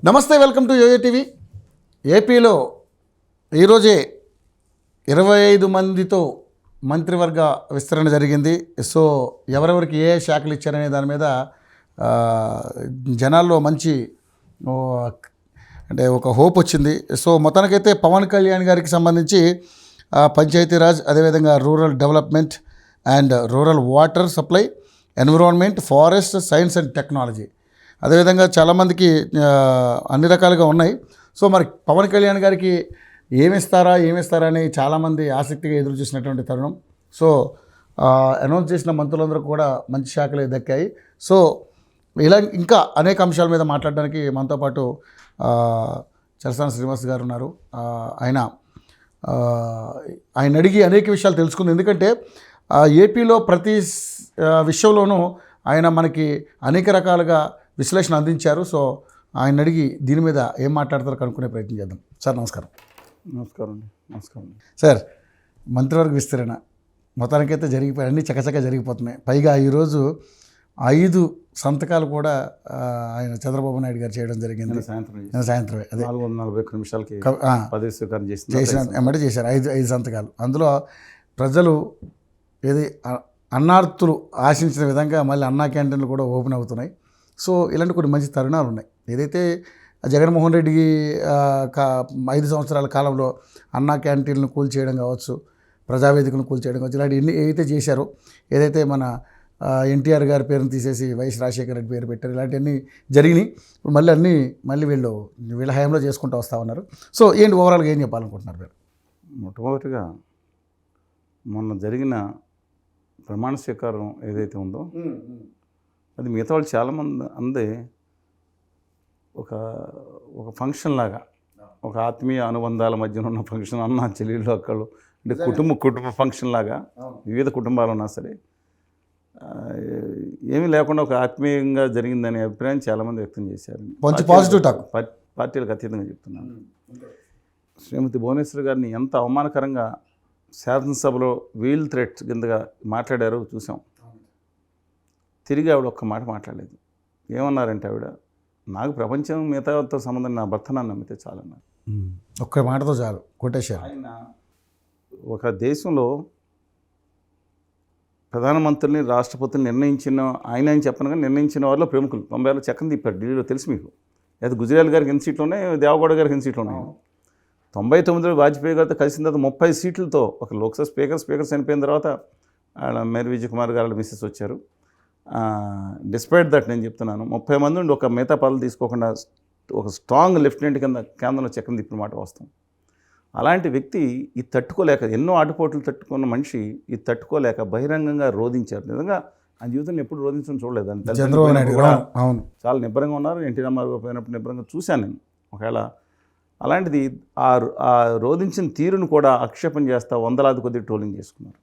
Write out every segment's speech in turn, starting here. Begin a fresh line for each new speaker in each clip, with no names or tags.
నమస్తే, welcome to yo-yo TV. ఏపీలో ఈరోజే 25 మందితో మంత్రివర్గ విస్తరణ జరిగింది. సో ఎవరెవరికి ఏ శాఖలు ఇచ్చారనే దాని మీద జనాల్లో మంచి అంటే ఒక హోప్ వచ్చింది. సో మొత్తానికైతే పవన్ కళ్యాణ్ గారికి సంబంధించి పంచాయతీరాజ్, అదేవిధంగా rural development and rural water supply, environment, forest, science and technology, అదేవిధంగా చాలామందికి అన్ని రకాలుగా ఉన్నాయి. సో మరి పవన్ కళ్యాణ్ గారికి ఏమిస్తారా అని చాలామంది ఆసక్తిగా ఎదురు చూసినటువంటి తరుణం. సో అనౌన్స్ చేసిన మంత్రులందరూ కూడా మంచి శాఖలే దక్కాయి. సో ఇలా ఇంకా అనేక అంశాల మీద మాట్లాడడానికి మనతో పాటు చలసాని శ్రీనివాస్ గారు ఉన్నారు. ఆయన అడిగి అనేక విషయాలు తెలుసుకుంది. ఎందుకంటే ఏపీలో ప్రతి విషయంలోనూ ఆయన మనకి అనేక రకాలుగా విశ్లేషణ అందించారు. సో ఆయన అడిగి దీని మీద ఏం మాట్లాడతారో కనుక్కునే ప్రయత్నం చేద్దాం. సార్ నమస్కారం.
నమస్కారం
సార్, మంత్రివర్గ విస్తరణ మొత్తానికైతే జరిగిపోయి అన్నీ చకచక జరిగిపోతున్నాయి. పైగా ఈరోజు 5 సంతకాలు కూడా ఆయన చంద్రబాబు నాయుడు గారు చేయడం జరిగింది. సాయంత్రమే అదే
441 నిమిషాలకి పదవి స్వీకారం
ఎమ్మటే చేశారు 5 సంతకాలు. అందులో ప్రజలు ఏది అన్నార్తులు ఆశించిన విధంగా మళ్ళీ అన్నా క్యాంటీన్లు కూడా ఓపెన్ అవుతున్నాయి. సో ఇలాంటి కొన్ని మంచి తరుణాలు ఉన్నాయి. ఏదైతే జగన్మోహన్ రెడ్డి 5 సంవత్సరాల కాలంలో అన్నా క్యాంటీన్లను కూల్చేయడం కావచ్చు, ప్రజావేదికను కూల్చేయడం కావచ్చు, ఇలాంటి ఎన్ని ఏదైతే చేశారో, ఏదైతే మన ఎన్టీఆర్ గారి పేరును తీసేసి వైఎస్ రాజశేఖర రెడ్డి పేరు పెట్టారు, ఇలాంటివన్నీ జరిగినాయి. ఇప్పుడు మళ్ళీ వీళ్ళ హయాంలో చేసుకుంటూ వస్తూ ఉన్నారు. సో ఏంటి ఓవరాల్గా ఏం చెప్పాలనుకుంటున్నారు మీరు?
మొట్టమొదటిగా మొన్న జరిగిన ప్రమాణ స్వీకారం ఏదైతే ఉందో అది మిగతా వాళ్ళు చాలామంది అందే ఒక ఫంక్షన్ లాగా, ఒక ఆత్మీయ అనుబంధాల మధ్యన ఉన్న ఫంక్షన్, అన్న చెల్లెళ్ళు అక్కలు, అంటే కుటుంబ ఫంక్షన్ లాగా వివిధ కుటుంబాలు ఉన్నా సరే ఏమీ లేకుండా ఒక ఆత్మీయంగా జరిగిందనే అభిప్రాయం చాలామంది వ్యక్తం చేశారు.
పాజిటివ్ టాక్,
పార్టీలకు అతీతంగా చెప్తున్నాను. శ్రీమతి భువనేశ్వర్ గారిని ఎంత అవమానకరంగా శాసనసభలో వీల్ థ్రెట్ కిందగా మాట్లాడారో చూసాం. తిరిగి ఆవిడ ఒక్క మాట మాట్లాడలేదు. ఏమన్నారంటే ఆవిడ, నాకు ప్రపంచం మిగతాతో సంబంధం, నా భర్త నన్ను నమ్మితే చాలన్నారు.
ఒక్క మాటతో చాలు కొట్టేశారు.
ఆయన ఒక దేశంలో ప్రధానమంత్రిని, రాష్ట్రపతిని నిర్ణయించిన ఆయన చెప్పను కానీ నిర్ణయించిన వారిలో ప్రముఖులు 90 చక్కని తిప్పారు ఢిల్లీలో. తెలుసు మీకు. అయితే గుజరాల్ గారికి ఎన్ని సీట్లు ఉన్నాయి, దేవగౌడ గారికి ఎన్ని సీట్లు ఉన్నాయి. 99లో వాజ్పేయి గారితో కలిసిన తర్వాత 30 సీట్లతో ఒక లోక్సభ స్పీకర్ చనిపోయిన తర్వాత మేరీ విజయ్ కుమార్ గారు మిస్సెస్ వచ్చారు. డిస్పైట్ దట్ నేను చెప్తున్నాను, 30 మంది ఉండి ఒక మిగతా పదవులు తీసుకోకుండా ఒక స్ట్రాంగ్ లెఫ్టినెంట్ కింద కేంద్రంలో చక్కని తిప్పిన మాట వాస్తవం. అలాంటి వ్యక్తి ఇది తట్టుకోలేక, ఎన్నో ఆటుపోట్లు తట్టుకున్న మనిషి ఇది తట్టుకోలేక బహిరంగంగా రోధించారు. నిజంగా ఆ జీవితంలో ఎప్పుడు రోధించడం చూడలేదు.
అవును,
చాలా నిబ్బరంగా ఉన్నారు. ఎన్టీ రామారావు పోయినప్పుడు నిబ్బరంగా చూశాను నేను. ఒకవేళ అలాంటిది ఆ రోధించిన తీరును కూడా ఆక్షేపణ చేస్తా వందలాది కొద్ది ట్రోలింగ్ చేసుకున్నారు.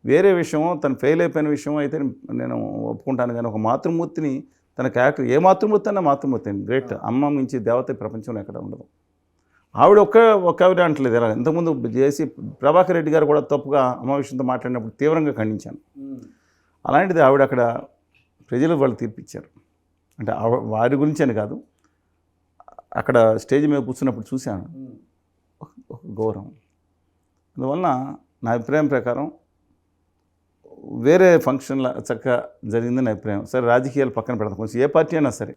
వేరే విషయం, తను ఫెయిల్ అయిపోయిన విషయం అయితే నేను ఒప్పుకుంటాను. కానీ ఒక మాతృమూర్తిని, తన క్యారెక్టర్ ఏ మాతృమూర్తి అన్నా మాతృమూర్తి అండి, గ్రేట్. అమ్మ మించి దేవత ప్రపంచంలో ఎక్కడ ఉండదు. ఆవిడ ఒక్క అంటలేదు. ఎలా ఇంతకుముందు చేసి ప్రభాకర్ రెడ్డి గారు కూడా తప్పుగా అమ్మ విషయంతో మాట్లాడినప్పుడు తీవ్రంగా ఖండించాను. అలాంటిది ఆవిడ అక్కడ ప్రజలు వాళ్ళు తీర్పిచ్చారు. అంటే వారి గురించి అని కాదు, అక్కడ స్టేజ్ మీద కూర్చున్నప్పుడు చూశాను ఒక గౌరవం. అందువలన నా అభిప్రాయం ప్రకారం వేరే ఫంక్షన్ల చక్కగా జరిగిందని అభిప్రాయం. సరే, రాజకీయాలు పక్కన పెడతాం, కొంచెం ఏ పార్టీ అయినా సరే.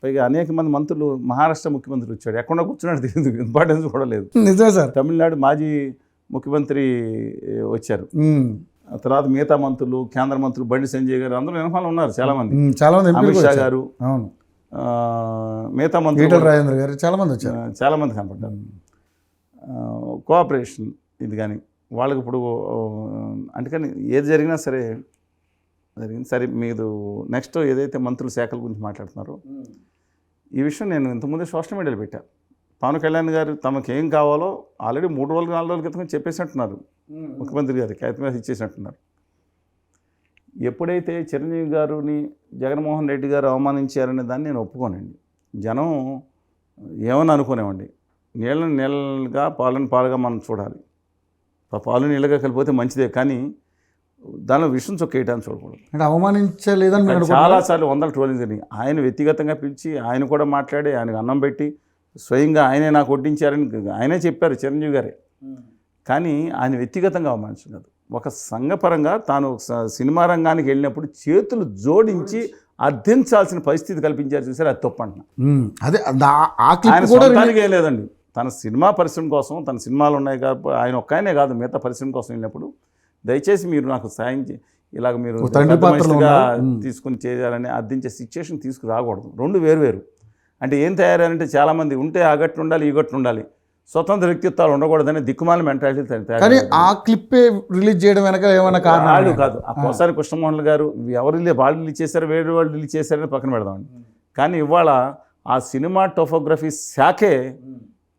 పైగా అనేక మంది మంత్రులు, మహారాష్ట్ర ముఖ్యమంత్రి వచ్చాడు, ఎక్కడ కూర్చున్నాడు తెలియదు, ఇంపార్టెన్స్ కూడా లేదు.
నిజమే సార్.
తమిళనాడు మాజీ ముఖ్యమంత్రి వచ్చారు. ఆ తర్వాత మిగతా మంత్రులు, కేంద్ర మంత్రులు, బండి సంజయ్ గారు అందరూ వెనకాల ఉన్నారు చాలామంది. అమిత్ షా గారు, మిగతా మంత్రులు,
రాజేంద్ర గారు చాలామంది వచ్చారు,
చాలామంది కనపడ్డారు. కోఆపరేషన్ ఇది కానీ వాళ్ళకి ఇప్పుడు అందుకని ఏది జరిగినా సరే జరిగింది. సరే, మీరు నెక్స్ట్ ఏదైతే మంత్రుల శాఖల గురించి మాట్లాడుతున్నారో ఈ విషయం నేను ఇంతకుముందే సోషల్ మీడియాలో పెట్టాను. పవన్ కళ్యాణ్ గారు తమకు ఏం కావాలో ఆల్రెడీ 3 రోజులు 4 రోజుల క్రితం చెప్పేసినట్టున్నారు. ముఖ్యమంత్రి గారికి కాగితం ఇచ్చేసినట్టున్నారు. ఎప్పుడైతే చిరంజీవి గారిని జగన్మోహన్ రెడ్డి గారు అవమానించారనే దాన్ని నేను ఒప్పుకోనండి. జనం ఏమని అనుకునేవండి, నీళ్ళగా పాలుగా మనం చూడాలి. పాలు నీళ్ళగా కలిపితే మంచిదే, కానీ దానిలో విషయం చొక్కేయటాన్ని చూడకూడదు.
అంటే అవమానించలేదని మీరు
చాలాసార్లు వందల ట్రోలింగ్ జరిగింది. ఆయన వ్యక్తిగతంగా పిలిచి ఆయన కూడా మాట్లాడి ఆయనకు అన్నం పెట్టి స్వయంగా ఆయనే నాకు వడ్డించారని ఆయనే చెప్పారు చిరంజీవి గారే. కానీ ఆయన వ్యక్తిగతంగా అవమానించలేదు. ఒక సంఘపరంగా తాను సినిమా రంగానికి వెళ్ళినప్పుడు చేతులు జోడించి అర్థించాల్సిన పరిస్థితి కల్పించారు చూసారు, అది తప్పు అంటున్నా.
అదే
ఆయన సొంతానికి ఏం లేదండి, తన సినిమా పరిశ్రమ కోసం, తన సినిమాలు ఉన్నాయి కాబట్టి ఆయన ఒక్కనే కాదు మిగతా పరిశ్రమ కోసం వెళ్ళినప్పుడు దయచేసి మీరు నాకు సాయం ఇలాగ మీరు తీసుకుని చేయాలని అర్థించే సిచ్యువేషన్ తీసుకురాకూడదు. రెండు వేరు. అంటే ఏం తయారంటే చాలామంది ఉంటే ఆ గట్టు ఉండాలి ఈ గట్టు ఉండాలి, స్వతంత్ర వ్యక్తిత్వాలు ఉండకూడదని దిక్కుమాల మెంటాలిటీ
కానీ ఆ క్లిప్పే రిలీజ్ చేయడం వెనక ఏమైనా కారణాలు
కాదు. ఆ కోసారి కృష్ణమోహన్ గారు ఎవరు వాళ్ళు రిలీజ్ చేశారు, వేరే వాళ్ళు రిలీజ్ చేశారని పక్కన పెడదామండి. కానీ ఇవాళ ఆ సినిమా టోపోగ్రఫీ శాఖే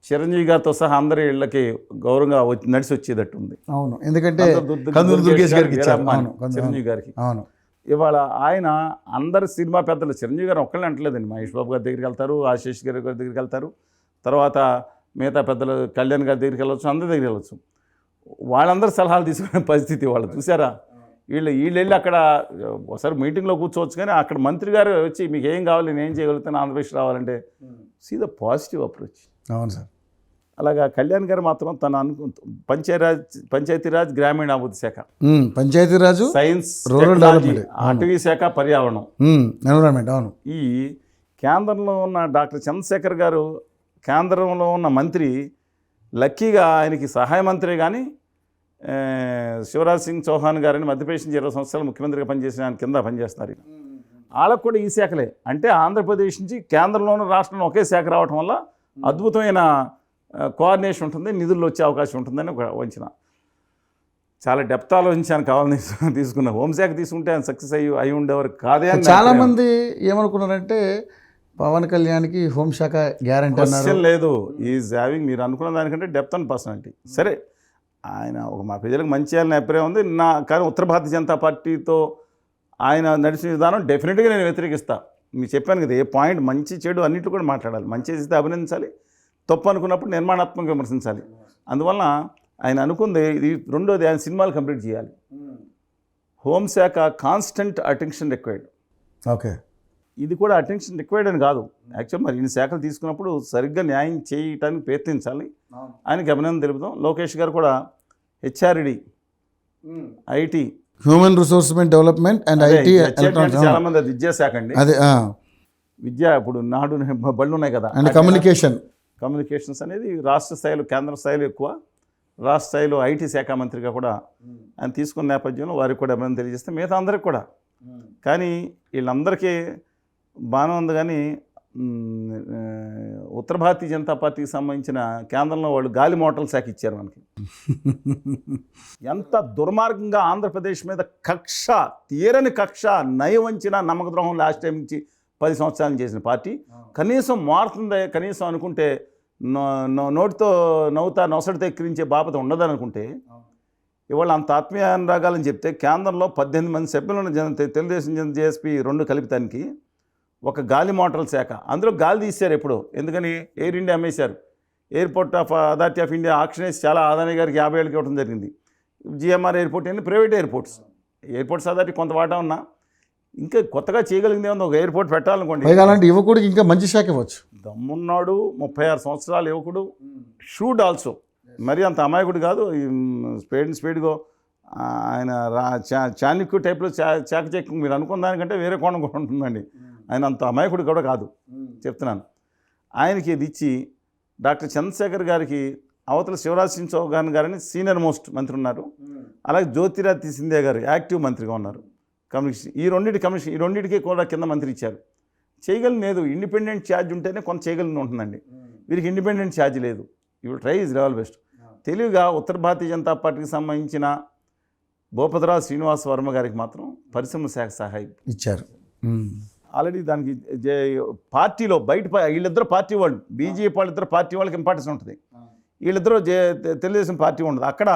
చిరంజీవి గారితో సహా అందరి ఇళ్ళకి గౌరవంగా నడిచి వచ్చేటట్టు ఉంది.
అవును, ఎందుకంటే
చిరంజీవి గారికి ఇవాళ ఆయన అందరు సినిమా పెద్దలు, చిరంజీవి గారు ఒక్కళ్ళని అంటలేదండి, మహేష్ బాబు గారి దగ్గరికి వెళ్తారు, ఆశీష్ గారి దగ్గరికి వెళ్తారు, తర్వాత మిగతా పెద్దలు కళ్యాణ్ గారి దగ్గరికి వెళ్ళవచ్చు, అందరి దగ్గరికి వెళ్ళవచ్చు. వాళ్ళందరూ సలహాలు తీసుకునే పరిస్థితి వాళ్ళు చూసారా. వీళ్ళు వెళ్ళి అక్కడ ఒకసారి మీటింగ్లో కూర్చోవచ్చు, కానీ అక్కడ మంత్రి గారు వచ్చి మీకు ఏం కావాలి, నేను ఏం చేయగలుగుతాను, ఆంధ్రప్రదేశ్ రావాలంటే సీ ద పాజిటివ్ అప్రోచ్.
అవును సార్.
అలాగా కళ్యాణ్ గారు మాత్రం తన పంచాయతీరాజ్ గ్రామీణాభివృద్ధి శాఖ,
పంచాయతీరాజు,
సైన్స్,
రూరల్ డెవలప్మెంట్,
అటవీ శాఖ, పర్యావరణం,
ఎన్విరాన్మెంట్. అవును, ఈ
కేంద్రంలో ఉన్న డాక్టర్ చంద్రశేఖర్ గారు కేంద్రంలో ఉన్న మంత్రి లక్కీగా ఆయనకి సహాయ మంత్రి కానీ శివరాజ్ సింగ్ చౌహాన్ గారిని మధ్యప్రదేశ్ నుంచి 20 సంవత్సరాలు ముఖ్యమంత్రిగా పనిచేసిన ఆయన కింద పనిచేస్తున్నారు. వాళ్ళకు కూడా ఈ శాఖలే. అంటే ఆంధ్రప్రదేశ్ నుంచి కేంద్రంలోనూ రాష్ట్రంలో ఒకే శాఖ రావటం వల్ల అద్భుతమైన కోఆర్డినేషన్ ఉంటుంది, నిధులు వచ్చే అవకాశం ఉంటుందని ఒక వంచన. చాలా డెప్త్ ఆలోచించాను కావాలని తీసుకున్న. హోంశాఖ తీసుకుంటే ఆయన సక్సెస్ అయి ఉండేవారు కాదే అని
చాలామంది ఏమనుకున్నారంటే పవన్ కళ్యాణ్కి హోంశాఖ గ్యారంటీ
క్వశ్చన్ లేదు. ఈజ్ హ్యావింగ్ మీరు అనుకున్న దానికంటే డెప్త్ అండ్ పర్సనాలిటీ. సరే, ఆయన ఒక మా ప్రజలకు మంచి చేయాలని అభిప్రాయం ఉంది కానీ ఉత్తర భారతీయ జనతా పార్టీతో ఆయన నడిచిన విధానం డెఫినెట్గా నేను వ్యతిరేకిస్తాను. మీకు చెప్పాను కదా, ఏ పాయింట్ మంచి చెడు అన్నింటిలో కూడా మాట్లాడాలి. మంచి చేస్తే అభినందించాలి, తప్పు అనుకున్నప్పుడు నిర్మాణాత్మకంగా విమర్శించాలి. అందువలన ఆయన అనుకుంది ఇది. రెండోది, ఆయన సినిమాలు కంప్లీట్ చేయాలి. హోంశాఖ కాన్స్టెంట్ అటెన్షన్ రిక్వైర్డ్.
ఓకే,
ఇది కూడా అటెన్షన్ రిక్వైర్డ్ అని కాదు. యాక్చువల్ మరి ఇన్ని శాఖలు తీసుకున్నప్పుడు సరిగ్గా న్యాయం చేయటానికి ప్రయత్నించాలి. ఆయనకి అభినందన తెలుపుదాం. లోకేష్ గారు కూడా HRD, IT,
human resourcement development and IT,
చాలామంది అది విద్యాశాఖ అండి.
అదే
విద్య ఇప్పుడు నాడు బళ్ళు ఉన్నాయి కదా,
అండ్
కమ్యూనికేషన్స్ అనేది రాష్ట్ర స్థాయిలో, కేంద్ర స్థాయిలో ఎక్కువ, రాష్ట్ర స్థాయిలో ఐటీ శాఖ మంత్రిగా కూడా ఆయన తీసుకున్న నేపథ్యంలో వారికి కూడా అభినందన తెలియజేస్తే మిగతా అందరికి కూడా. కానీ వీళ్ళందరికీ బాగానే ఉంది. కానీ ఉత్తర భారతీయ జనతా పార్టీకి సంబంధించిన కేంద్రంలో వాళ్ళు గాలి మోటార్ల శాఖ ఇచ్చారు మనకి. ఎంత దుర్మార్గంగా ఆంధ్రప్రదేశ్ మీద కక్ష, తీరని కక్ష, నయవంచిన నమ్మకద్రోహం లాస్ట్ టైం నుంచి 10 సంవత్సరాలు చేసిన పార్టీ కనీసం మారుతుందే కనీసం అనుకుంటే, నోటితో నవ్వుతా నొసడితో ఎక్కిరించే బాపత ఉండదని అనుకుంటే, ఇవాళ అంత ఆత్మీయ అనురాగాలని చెప్తే కేంద్రంలో 18 మంది సభ్యులను తెలుగుదేశం జన జేఎస్పీ 2 కలిపితానికి ఒక గాలి మోటార్ల శాఖ, అందులో గాలి తీశారు ఎప్పుడో. ఎందుకని? ఎయిర్ ఇండియా అమ్మేశారు. Airport of authority of India auction వేసి చాలా ఆదాని గారికి 50 ఏళ్ళకి ఇవ్వడం జరిగింది. జిఎంఆర్ ఎయిర్పోర్ట్ అన్ని ప్రైవేట్ ఎయిర్పోర్ట్స్ అథారిటీ కొంత వాటా ఉన్నా ఇంకా కొత్తగా చేయగలిగింది ఏమన్నా ఒక ఎయిర్పోర్ట్ పెట్టాలనుకోండి.
అలాంటి యువకుడికి ఇంకా మంచి శాఖ ఇవ్వచ్చు.
దమ్మున్నాడు, 36 సంవత్సరాల యువకుడు, షూడ్ ఆల్సో, మరి అంత అమాయకుడు కాదు. స్పీడ్గా ఆయన చాణక్య టైప్లో చాకచక్యం మీరు అనుకున్న దానికంటే వేరే కోణం కూడా ఉంటుందండి. ఆయన అంత అమాయకుడు కూడా కాదు, చెప్తున్నాను. ఆయనకి ఇది ఇచ్చి డాక్టర్ చంద్రశేఖర్ గారికి అవతల శివరాజ్ సింగ్ చౌహాన్ గారిని సీనియర్ మోస్ట్ మంత్రి ఉన్నారు. అలాగే జ్యోతిరాదిత్య సింధియా గారు యాక్టివ్ మంత్రిగా ఉన్నారు. కమిషన్ ఈ రెండింటికి కూడా కింద మంత్రి ఇచ్చారు. చేయగలిగిన లేదు. ఇండిపెండెంట్ ఛార్జ్ ఉంటేనే కొంత చేయగలిగిన ఉంటుందండి. వీరికి ఇండిపెండెంట్ ఛార్జ్ లేదు. You try is level best. తెలివిగా ఉత్తర భారతీయ జనతా పార్టీకి సంబంధించిన భూపతిరావు శ్రీనివాస వర్మ గారికి మాత్రం పరిశ్రమల శాఖ సహాయం
ఇచ్చారు.
ఆల్రెడీ దానికి పార్టీలో బయట వీళ్ళిద్దరు పార్టీ వాళ్ళు, బీజేపీ వాళ్ళిద్దరు పార్టీ వాళ్ళకి ఇంపార్టెన్స్ ఉంటుంది. వీళ్ళిద్దరూ తెలుగుదేశం పార్టీ ఉండదు. అక్కడ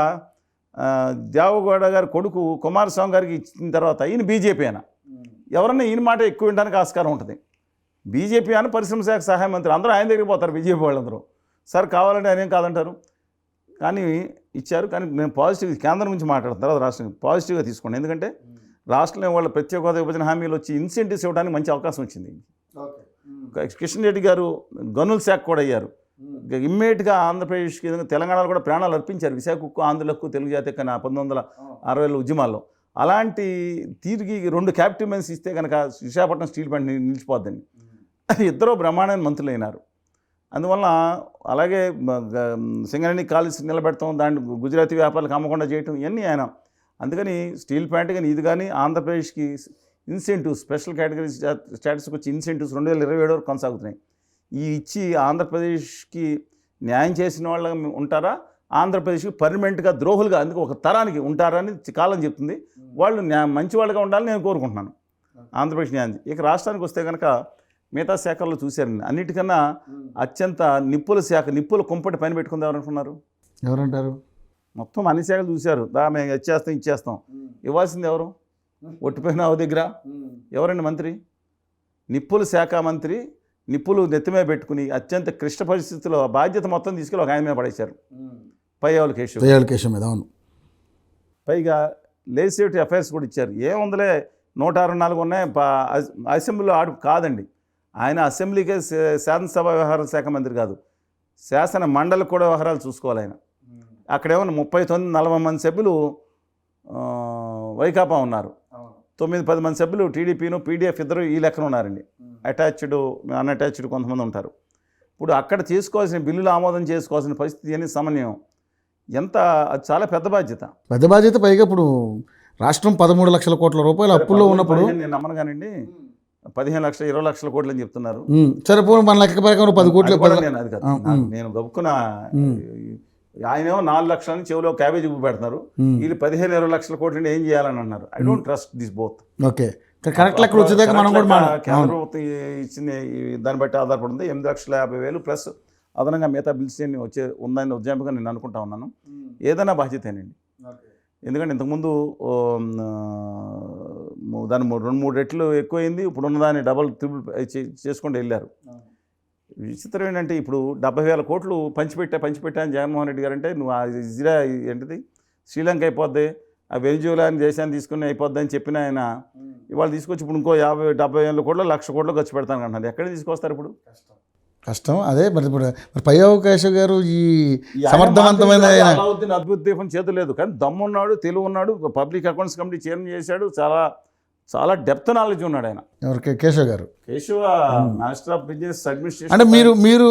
దేవగౌడ గారి కొడుకు కుమారస్వామి గారికి ఇచ్చిన తర్వాత ఈయన బీజేపీ అయినా ఎవరన్నా ఈయన మాట ఎక్కువ వినడానికి ఆస్కారం ఉంటుంది. బీజేపీ అని పరిశ్రమ శాఖ సహాయ మంత్రి అందరూ ఆయన దగ్గరికి పోతారు. బీజేపీ వాళ్ళందరూ సార్ కావాలంటే ఆయన ఏం కాదంటారు. కానీ ఇచ్చారు. కానీ మేము పాజిటివ్ కేంద్రం నుంచి మాట్లాడుతాం, తర్వాత రాష్ట్రం పాజిటివ్గా తీసుకోండి. ఎందుకంటే రాష్ట్రంలో వాళ్ళ ప్రత్యేక హోదా విభజన హామీలు వచ్చి ఇన్సెంటివ్స్ ఇవ్వడానికి మంచి అవకాశం వచ్చింది. కిషన్ రెడ్డి గారు గనుల శాఖ కూడా అయ్యారు. ఇమ్మీడియట్గా ఆంధ్రప్రదేశ్కి, తెలంగాణలో కూడా ప్రాణాలు అర్పించారు. విశాఖ ఉక్కు, ఆంధ్రులకు, తెలుగు జాతి యొక్క 1960 ఉద్యమాల్లో. అలాంటి తిరిగి 2 క్యాపిటల్ మైన్స్ ఇస్తే కనుక విశాఖపట్నం స్టీల్ ప్లాంట్ నిలిచిపోద్దండి. ఇద్దరు బ్రహ్మాండమైన మంత్రులు అయినారు. అందువల్ల అలాగే సింగరేణి కాలేజ్ నిలబెడతాం, దాన్ని గుజరాతీ వ్యాపారాలకు అమ్మకుండా చేయటం, ఇవన్నీ ఆయన. అందుకని స్టీల్ ప్లాంట్ కానీ ఇది కానీ ఆంధ్రప్రదేశ్కి ఇన్సెంటివ్స్, స్పెషల్ కేటగిరీ స్టేటస్కి వచ్చి ఇన్సెంటివ్స్ 2027 వరకు కొనసాగుతున్నాయి. ఈ ఇచ్చి ఆంధ్రప్రదేశ్కి న్యాయం చేసిన వాళ్ళు ఉంటారా, ఆంధ్రప్రదేశ్కి పర్మనెంట్గా ద్రోహులుగా అందుకు ఒక తరానికి ఉంటారని కాలం చెప్తుంది. వాళ్ళు మంచి వాళ్ళుగా ఉండాలని నేను కోరుకుంటున్నాను, ఆంధ్రప్రదేశ్ న్యాయం. ఇక రాష్ట్రానికి వస్తే కనుక మిగతా శాఖల్లో చూశారండి, అన్నిటికన్నా అత్యంత నిప్పుల శాఖ, నిప్పుల కుంపటి పైన పెట్టుకుంది ఎవరనుకున్నారు?
ఎవరంటారు?
మొత్తం అన్ని శాఖలు చూశారు. మేము ఇచ్చేస్తాం. ఇవ్వాల్సింది ఎవరు? ఒట్టిపోయిన దగ్గర ఎవరండి మంత్రి? నిప్పుల శాఖ మంత్రి. నిప్పులు నెత్తిమే పెట్టుకుని అత్యంత క్లిష్ట పరిస్థితుల్లో బాధ్యత మొత్తం తీసుకెళ్ళి ఒక ఆయన మీద పడేశారు, పయ్యావుల కేశవ్ మీద. అవును. పైగా లెజిస్లేటివ్ అఫైర్స్ కూడా ఇచ్చారు. ఏముందలే 164 ఉన్నాయి, అసెంబ్లీలో ఆడు కాదండి. ఆయన అసెంబ్లీకే శాసనసభ వ్యవహారాల శాఖ మంత్రి కాదు, శాసన మండలి కూడా వ్యవహారాలు చూసుకోవాలి ఆయన. అక్కడేమో 39-40 మంది సభ్యులు వైకాపా ఉన్నారు, 9-10 మంది సభ్యులు టీడీపీను, పీడీఎఫ్ ఇద్దరు ఈ లెక్కన ఉన్నారండి. అటాచ్డ్, అన్అటాచ్డ్ కొంతమంది ఉంటారు. ఇప్పుడు అక్కడ చేసుకోవాల్సిన బిల్లులు ఆమోదం చేసుకోవాల్సిన పరిస్థితి అని సమన్వయం ఎంత, అది చాలా పెద్ద బాధ్యత.
పైగా ఇప్పుడు రాష్ట్రం 13 లక్షల కోట్ల రూపాయలు అప్పుల్లో ఉన్నప్పుడు,
నేను నమ్మను కానండి, 15 లక్షలు 20 లక్షల కోట్లు అని చెప్తున్నారు.
సరిపోను మన లెక్క ప్రకారం 10 కోట్లు.
నేను అది కాదు, నేను గబుక్కున ఆయనేమో 4 లక్షలని చెవిలో క్యాబేజీ పెడుతున్నారు, వీళ్ళు 15-20 లక్షల కోట్లు ఏం చేయాలని అన్నారు. I don't trust this both.
Okay, correct లెక్క వచ్చేదాకా మనం కూడా
కేంద్ర ప్రభుత్వం ఇచ్చింది దాన్ని బట్టి ఆధారపడింది. 8,50,000 ప్లస్ అదనంగా మిగతా బిల్స్ ఉందని ఉద్యమంగా నేను అనుకుంటా ఉన్నాను. ఏదైనా బాధ్యతేనండి. ఎందుకంటే ఇంతకుముందు దాని 2-3 రెట్లు ఎక్కువైంది, ఇప్పుడు ఉన్నదాన్ని డబల్ త్రిబుల్ చేసుకుంటూ వెళ్ళారు. విచిత్రం ఏంటంటే ఇప్పుడు 70,000 కోట్లు పంచిపెట్టా అని జగన్మోహన్ రెడ్డి గారు అంటే, నువ్వు ఇజ్రా ఏంటిది శ్రీలంక అయిపోద్ది, ఆ వెనిజులా అని దేశాన్ని తీసుకుని అయిపోద్ది అని చెప్పిన ఆయన ఇవాళ తీసుకొచ్చి ఇప్పుడు ఇంకో 50-70 కోట్లు 1,00,000 కోట్లు ఖర్చు పెడతాను అంటున్నారు. ఎక్కడ తీసుకొస్తారు ఇప్పుడు? కష్టం.
అదే మరి పయ్యావు కేశవ్ గారు ఈ సమర్థవంతమైన
అద్భుత దీపం చేతులు లేదు, కానీ దమ్మున్నాడు, తెలివి ఉన్నాడు, పబ్లిక్ అకౌంట్స్ కమిటీ చైర్మన్ చేశాడు, చాలా డెప్త్ నాలెడ్జ్ ఉన్నాడు ఆయన.
ఎవరికి? కేశవ్ గారు.
Master of business administration.
అంటే మీరు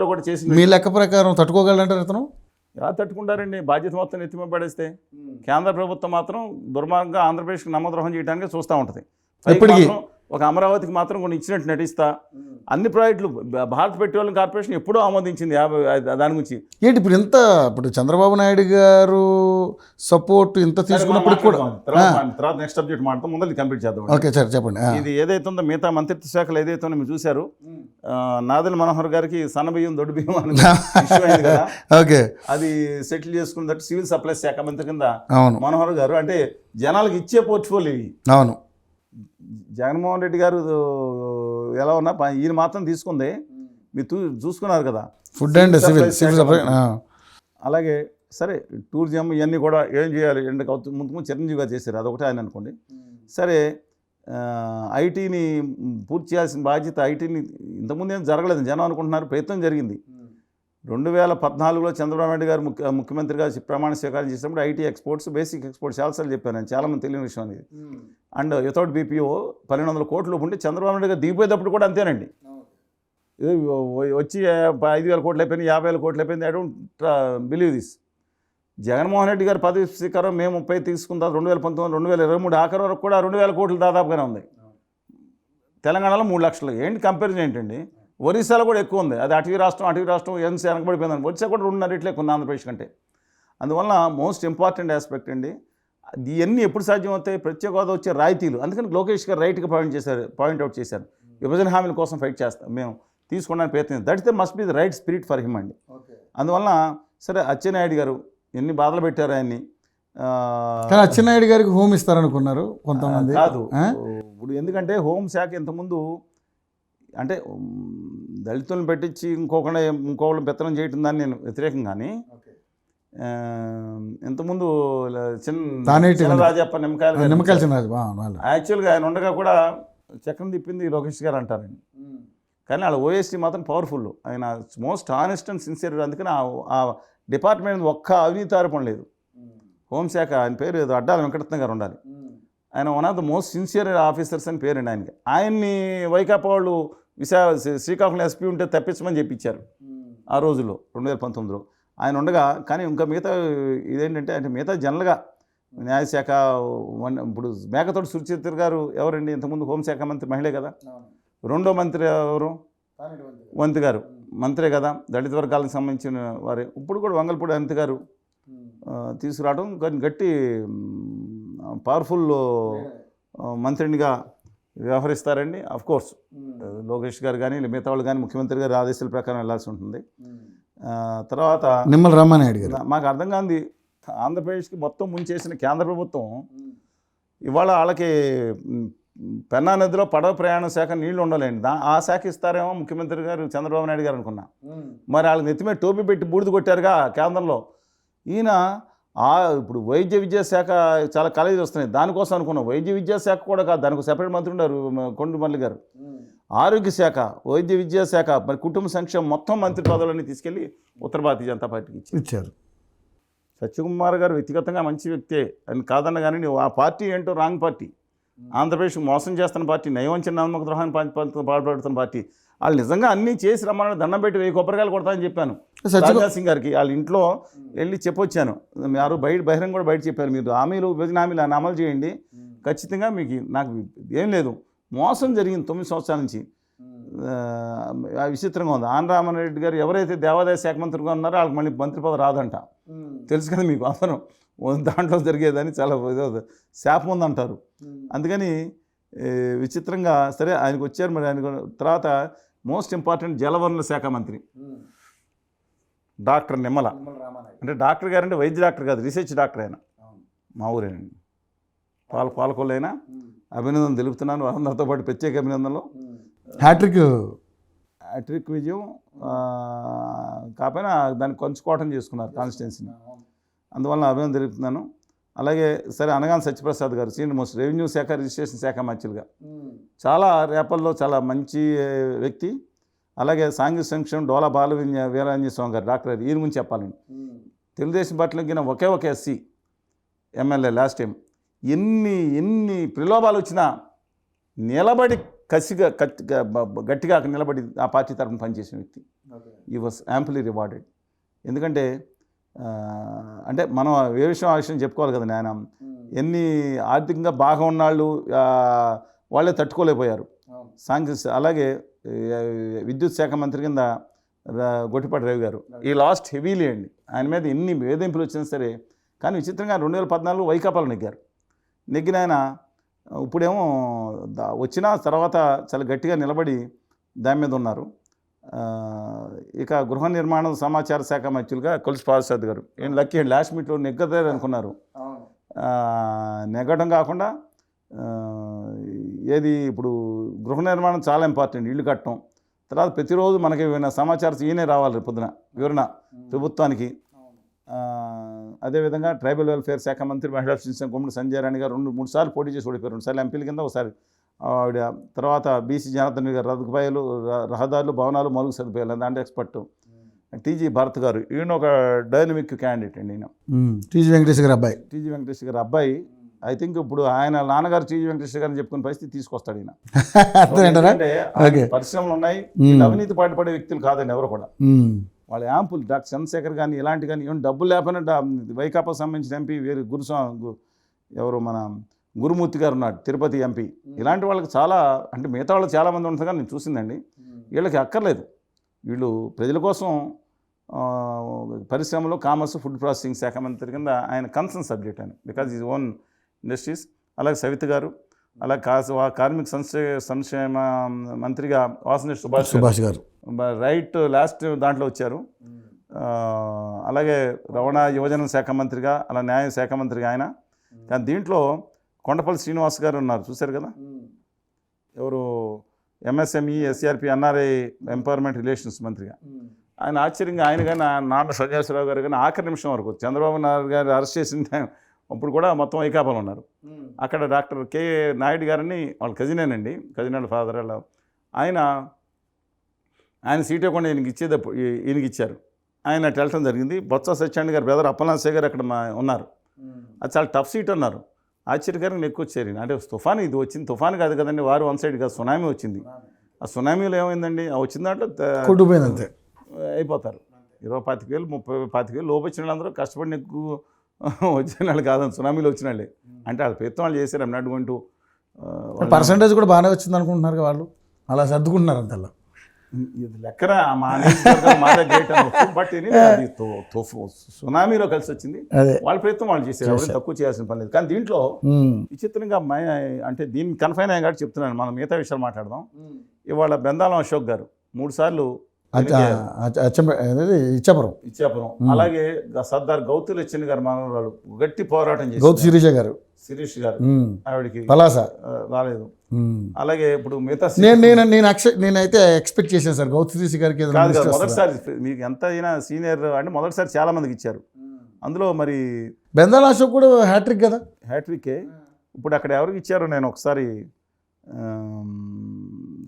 లో కూడా చేసి
మీ లెక్క ప్రకారం తట్టుకోగలంటారు అతను?
ఎలా తట్టుకుంటారండి? బాధ్యత మొత్తం ఎత్తిమ పడేస్తే. కేంద్ర ప్రభుత్వం మాత్రం దుర్మార్గంగా ఆంధ్రప్రదేశ్కి నమ్మద్రోహం చేయడానికి చూస్తూ ఉంటుంది. ఇప్పటికీ ఒక అమరావతికి మాత్రం కొన్ని ఇచ్చినట్టు నటిస్తా, అన్ని ప్రాజెక్టులు భారత పెట్రోలియం కార్పొరేషన్ ఎప్పుడూ ఆమోదించింది. దాని గురించి
ఏంటి ఇప్పుడు ఇప్పుడు చంద్రబాబు నాయుడు గారు సపోర్ట్ ఇంత తీసుకున్నప్పుడు కూడా
తర్వాత నెక్స్ట్ సబ్జెక్ట్ మాట్లాడతాం, ముందు కంప్లీట్ చేద్దాం.
ఓకే సార్, చెప్పండి.
ఇది ఏదైతే ఉందో మిగతా మంత్రిత్వ శాఖలు ఏదైతే ఉందో మీరు చూశారు, నాదెళ్ల మనోహర్ గారికి సన్నబియ్యం దొడ్డు బియ్యం అని ఇష్యూ అయింది కదా,
ఓకే,
అది సెటిల్ చేసుకున్నట్టు సివిల్ సప్లైస్ శాఖ మంత్రి కింద మనోహర్ గారు. అంటే జనాలకు ఇచ్చే పోర్ట్ఫోలియో.
అవును.
జగన్మోహన్ రెడ్డి గారు ఎలా ఉన్నా ఈయన మాత్రం తీసుకుంది, మీరు చూసుకున్నారు కదా,
ఫుడ్ అండ్ సివిల్ సప్లై.
అలాగే సరే టూరిజం ఇవన్నీ కూడా ఏం చేయాలి, ముందు చిరంజీవిగా చేశారు, అదొకటి ఆయన అనుకోండి. సరే ఐటీని పూర్తి చేయాల్సిన బాధ్యత, ఐటీని ఇంతకుముందు ఏం జరగలేదు, జనం అనుకుంటున్నారు, ప్రయత్నం జరిగింది. 2014లో చంద్రబాబు నాయుడు గారు ముఖ్యమంత్రిగా ప్రమాణ స్వీకారం చేసినప్పుడు ఐటీ ఎక్స్పోర్ట్స్, బేసిక్ ఎక్స్పోర్ట్స్ చాలాసార్లు చెప్పాను నేను, చాలామంది తెలియని విషయం అనేది. అండ్ వితౌట్ బీపీఓ 1,200 కోట్లు ఉంటే చంద్రబాబు నాయుడు గారు దిగిపోయేటప్పుడు కూడా అంతేనండి. వచ్చి 5,000 కోట్లు అయిపోయింది, 50,000 కోట్లు అయిపోయింది. I don't believe this. Jaganmohan Reddy గారు పదవి స్వీకారం మే 30 తీసుకున్న 2019, 2023 ఆఖరి వరకు కూడా 2,000 కోట్లు దాదాపుగానే ఉంది. తెలంగాణలో 3 లక్షలు. ఏంటి కంపారిజన్ ఏంటండి? ఒరిస్సాలో కూడా ఎక్కువ ఉంది, అది అటవీ రాష్ట్రం ఎన్సీ వెనకబడిపోయిందని. ఒరిస్సా కూడా 2.5 రెట్లు ఎక్కువ ఉంది ఆంధ్రప్రదేశ్ కంటే. అందువల్ల మోస్ట్ ఇంపార్టెంట్ ఆస్పెక్ట్ అండి, ఇవన్నీ ఎప్పుడు సాధ్యం అవుతాయి? ప్రత్యేక హోదా వచ్చే రాయితీలు. అందుకని లోకేష్ గారు రైట్గా పాయింట్అవుట్ చేశారు, విభజన హామీల కోసం ఫైట్ చేస్తాం, మేము తీసుకోవడానికి ప్రయత్నిస్తాం. That is the must be the right spirit for him అండి. అందువల్ల సరే అచ్చెన్నాయుడు గారు ఎన్ని బాధలు పెట్టారు ఆయన్ని.
అచ్చెన్నాయుడు గారికి హోమ్ ఇస్తారనుకున్నారు కొంతమంది.
కాదు ఇప్పుడు, ఎందుకంటే హోంశాఖ ఇంతకుముందు అంటే దళితులను పెట్టించి ఇంకొకళ్ళని పెత్తనం చేయటం దాన్ని నేను వ్యతిరేకం. కానీ ఇంతకుముందు
తానేటి
చిన్న రాజప్ప
నిమ్మకాయల చిన్నరాజు వాళ్ళు.
యాక్చువల్గా ఆయన ఉండగా కూడా చక్రం తిప్పింది లోకేష్ గారు అంటారండి. కానీ వాళ్ళ ఓఎస్టీ మాత్రం పవర్ఫుల్. ఆయన మోస్ట్ ఆనెస్ట్ అండ్ సిన్సియర్. అందుకని ఆ డిపార్ట్మెంట్ ఒక్క అవినీతి ఆరోపణ లేదు. హోంశాఖ ఆయన పేరు ఏదో అడ్డాల వెంకటరత్న గారు ఉండాలి. ఆయన one of the most sincere officers అని పేరండి ఆయనకి. ఆయన్ని వైకాపా వాళ్ళు శ్రీకాకుళం ఎస్పీ ఉంటే తప్పించమని చెప్పించారు ఆ రోజుల్లో 2019లో ఆయన ఉండగా. కానీ ఇంకా మిగతా ఇదేంటంటే అంటే మిగతా జనరల్గా న్యాయశాఖ ఇప్పుడు మేకతోటి సుచరిత్ర గారు ఎవరండి? ఇంతకుముందు హోంశాఖ మంత్రి మహిళే కదా. రెండో మంత్రి ఎవరు? వంతి గారు మంత్రే కదా, దళిత వర్గాలకు సంబంధించిన వారే. ఇప్పుడు కూడా వంగల్పూడి అనిత గారు తీసుకురావడం కానీ గట్టి పవర్ఫుల్ మంత్రినిగా వ్యవహరిస్తారండి. కోర్స్ లోకేష్ గారు కానీ మిగతా వాళ్ళు కానీ ముఖ్యమంత్రి గారి ఆదేశాల ప్రకారం వెళ్ళాల్సి ఉంటుంది. తర్వాత
నిమ్మల రామానాయుడు గారు.
మాకు అర్థం కాంది, ఆంధ్రప్రదేశ్కి మొత్తం ముంచేసిన కేంద్ర ప్రభుత్వం ఇవాళ వాళ్ళకి పెన్నా నదిలో పడవ ప్రయాణ శాఖ నీళ్లు ఉండాలండి. ఆ శాఖ ఇస్తారేమో ముఖ్యమంత్రి గారు చంద్రబాబు నాయుడు గారు అనుకున్నా. మరి వాళ్ళకి నెత్తిమే టోపీ పెట్టి బూడిద కొట్టారుగా కేంద్రంలో. ఈయన ఇప్పుడు వైద్య విద్యాశాఖ చాలా కాలేజీలు వస్తున్నాయి, దానికోసం అనుకున్నాం. వైద్య విద్యాశాఖ కూడా కాదు, దానికి సెపరేట్ మంత్రి ఉన్నారు కొండమల్లి గారు. ఆరోగ్య శాఖ, వైద్య విద్యాశాఖ, మరి కుటుంబ సంక్షేమం మొత్తం మంత్రి పదవులన్నీ తీసుకెళ్ళి ఉత్తర భారతీయ జనతా పార్టీకి
ఇచ్చారు.
సత్యకుమార్ గారు వ్యక్తిగతంగా మంచి వ్యక్తే అని కాదన్న కానీ నువ్వు ఆ పార్టీ ఏంటో రాంగ్ పార్టీ. ఆంధ్రప్రదేశ్ మోసం చేస్తున్న పార్టీ, నయవంచన నమ్మక ద్రోహాన్ని పాల్పడుతున్న పార్టీ. వాళ్ళు నిజంగా అన్నీ చేసి రమ్మని దండం పెట్టి 1000 కొబ్బరికాయలు కొడతామని చెప్పాను రాజ్నాథ్ సింగ్ గారికి. వాళ్ళ ఇంట్లో వెళ్ళి చెప్పొచ్చాను. మీరు బహిరంగ కూడా బయట చెప్పారు, మీరు హామీలు విభజన హామీలు అని అమలు చేయండి, ఖచ్చితంగా మీకు నాకు ఏం లేదు. మోసం జరిగింది 9 సంవత్సరాల నుంచి. విచిత్రంగా ఉంది. ఆన్ రామరెడ్డి గారు ఎవరైతే దేవాదాయ శాఖ మంత్రిగా ఉన్నారో వాళ్ళకి మళ్ళీ మంత్రి పదవి రాదంట. తెలుసు కదా మీకు, అందరం దాంట్లో జరిగేదని చాలా శాపం ఉందంటారు. అందుకని విచిత్రంగా సరే ఆయనకు వచ్చారు. మరి ఆయన తర్వాత మోస్ట్ ఇంపార్టెంట్ జలవనరుల శాఖ మంత్రి డాక్టర్ నిమ్మల. అంటే డాక్టర్ గారంటే వైద్య డాక్టర్ కాదు, రీసెర్చ్ డాక్టర్. ఆయన మా ఊరేనండి, పాలకొల్లైనా. అభినందనలు తెలుపుతున్నాను అందరితో పాటు, ప్రత్యేక అభినందనలు. హ్యాట్రిక్ విజయం కాకపోయినా దాన్ని కొంచుకోవటం చేసుకున్నారు కాన్స్టిట్యున్సీని, అందువల్ల అభినందన తెలుపుతున్నాను. అలాగే సరే అనగాని సత్యప్రసాద్ గారు సీనియర్ మోస్ట్ రెవెన్యూ శాఖ రిజిస్ట్రేషన్ శాఖ మంత్రులుగా చాలా రేపల్లో చాలా మంచి వ్యక్తి. అలాగే సాంఘిక సంక్షేమం డోలా బాల వీరాంజనేయ స్వామి గారు డాక్టర్ గారు, ఈయన గురించి చెప్పాలండి. తెలుగుదేశం పార్టీలోకి ఒకే ఒక ఎస్సీ ఎమ్మెల్యే లాస్ట్ టైం. ఎన్ని ప్రలోభాలు వచ్చినా నిలబడి కసిగా గట్టిగా నిలబడి ఆ పార్టీ తరఫున పనిచేసిన వ్యక్తి. ఈ వాజ్ యాంప్లీ రివార్డెడ్. ఎందుకంటే అంటే మనం ఏ విషయం ఆ విషయం చెప్పుకోవాలి కదండి. ఆయన ఎన్ని ఆర్థికంగా బాగా ఉన్నాళ్ళు వాళ్ళే తట్టుకోలేకపోయారు. అలాగే విద్యుత్ శాఖ మంత్రి కింద గొట్టిపాటి రవి గారు ఈ లాస్ట్ హెవీలీ అండి. ఆయన మీద ఎన్ని వేధింపులు వచ్చినా సరే, కానీ విచిత్రంగా 2014 వైకాపాలు నెగ్గిన ఆయన ఇప్పుడేమో వచ్చిన తర్వాత చాలా గట్టిగా నిలబడి దాని మీద ఉన్నారు. ఇక గృహ నిర్మాణ సమాచార శాఖ మంత్రులుగా కొలుసు పార్సాద్ గారు ఏం లక్కీ అండి, లాస్ట్ మీట్లో నెగ్గలేదు అనుకున్నారు. నెగ్గడం కాకుండా ఏది ఇప్పుడు గృహ నిర్మాణం చాలా ఇంపార్టెంట్, ఇల్లు కట్టడం. తర్వాత ప్రతిరోజు మనకి సమాచారం ఈయనే రావాలి పొద్దున వివరణ ప్రభుత్వానికి. అదేవిధంగా ట్రైబల్ వెల్ఫేర్ శాఖ మంత్రి మహిళా శిశు గుమ్మడి సంజయ్ రాణి గారు 2-3 సార్లు పోటీ చేసి ఓడిపోయారు. 2 సార్లు ఎంపీల కింద, ఒకసారి ఆవిడ. తర్వాత బీసీ జనార్దన్ గారు రద్దుపాయలు, రహదారులు, భవనాలు, మౌలిక సదుపాయాలు దాంట్లో ఎక్స్పర్ట్. టీజీ భారత్ గారు, ఈయన ఒక డైనమిక్ క్యాండిడేట్ అండి. ఈయన
టీజీ వెంకటేశ్వర
గారు అబ్బాయి. ఐ థింక్ ఇప్పుడు ఆయన నాన్నగారు టీజీ వెంకటేశ్వర గారిని చెప్పుకునే పరిస్థితి తీసుకొస్తాడు ఈయన. పరిశ్రమలు ఉన్నాయి, అవినీతి పాటుపడే వ్యక్తులు కాదండి ఎవరు కూడా. వాళ్ళ యాంపుల్ డాక్టర్ చంద్రశేఖర్ కానీ ఇలాంటి కానీ ఏమైనా డబ్బులు లేకపోయినా వైకాపా సంబంధించిన ఎంపీ వేరు ఎవరు మన గురుమూర్తి గారు ఉన్నాడు, తిరుపతి ఎంపీ. ఇలాంటి వాళ్ళకి చాలా, అంటే మిగతా వాళ్ళు చాలామంది ఉంటుంది కానీ నేను చూసిందండి. వీళ్ళకి అక్కర్లేదు, వీళ్ళు ప్రజల కోసం పరిశ్రమలో కామర్స్ ఫుడ్ ప్రాసెసింగ్ శాఖ మంత్రి కింద ఆయన కన్సర్న్ సబ్జెక్ట్ అని, బికాజ్ ఈజ్ ఓన్ ఇండస్ట్రీస్. అలాగే సవిత గారు, అలాగే కార్మిక సంక్షేమ మంత్రిగా వాసన సుభాష్ గారు రైట్ లాస్ట్ దాంట్లో వచ్చారు. అలాగే రవాణా యువజన శాఖ మంత్రిగా, అలా న్యాయ శాఖ మంత్రిగా ఆయన. కానీ దీంట్లో కొండపల్లి శ్రీనివాస్ గారు ఉన్నారు, చూశారు కదా, ఎవరు MSME SRP NRI empowerment relations మంత్రిగా. ఆయన ఆశ్చర్యంగా ఆయన కానీ నాన్న సంజయశ్వరరావు గారు కానీ ఆఖరి నిమిషం వరకు చంద్రబాబు నాయుడు గారు అరెస్ట్ చేసిన టైం అప్పుడు కూడా మొత్తం వైకాపాలో ఉన్నారు. అక్కడ డాక్టర్ కె నాయుడు గారిని వాళ్ళ కజినేనండి, కజిన్ ఫాదర్ ఆయన సీట్ ఇవ్వకుండా ఈయనకి ఇచ్చారు. ఆయన అటు వెళ్ళటం జరిగింది. బొత్స సత్యనారాయణ గారు బ్రదర్ అప్పలనాథ్ గారు అక్కడ ఉన్నారు. అది చాలా టఫ్ సీట్ అన్నారు. ఆశ్చర్యకరంగా ఎక్కువ వచ్చారు. అంటే తుఫాను ఇది వచ్చింది, తుఫాను కాదు కదండి, వారు వన్ సైడ్ కాదు, సునామీ వచ్చింది. ఆ సునామీలో ఏమైందండి, ఆ వచ్చిన దాంట్లో
కొట్టుకుపోయింది అంతే,
అయిపోతారు. 25,000 30,000 లోపు వచ్చిన వాళ్ళందరూ కష్టపడి ఎక్కువ వచ్చిన వాళ్ళు కాదని సునామీలో వచ్చిన వాళ్ళే. అంటే వాళ్ళ ప్రయత్నం వాళ్ళు చేశారు. అన్నటువంటి
పర్సంటేజ్ కూడా బాగానే వచ్చింది అనుకుంటున్నారు వాళ్ళు, అలా సర్దుకుంటున్నారు అంతలా.
ఇది లెక్కన మాదే గ్రేట్ అనవచ్చు. బట్ అది సునామీలో కలిసి వచ్చింది. వాళ్ళ ప్రయత్నం వాళ్ళు చేశారు, ఎవరైనా తక్కువ చేయాల్సిన పని లేదు. కానీ దీంట్లో విచిత్రంగా అంటే దీన్ని కన్ఫైన్ అయ్యా కాబట్టి చెప్తున్నాను, మనం మిగతా విషయాలు మాట్లాడదాం. ఇవాళ బెందాలం అశోక్ గారు 3 సార్లు ఇచ్చాపురం, అలాగే సర్దార్ గౌతు లచ్చన్ గారు మనవరాలు గట్టి పోరాటం చేశారు, శిరీష్ గారు ఆవిడకి రాలేదు. అలాగే ఇప్పుడు మిగతా
నేనైతే ఎక్స్పెక్ట్ చేశాను సార్ గౌతు శిరీష్ గారికి
మొదటిసారి, మీకు ఎంత అయినా సీనియర్ అంటే మొదటిసారి చాలా మందికి ఇచ్చారు. అందులో మరి
బెందాల అశోక్ కూడా హ్యాట్రిక్ కదా,
హ్యాట్రికే. ఇప్పుడు అక్కడ ఎవరికి ఇచ్చారు, నేను ఒకసారి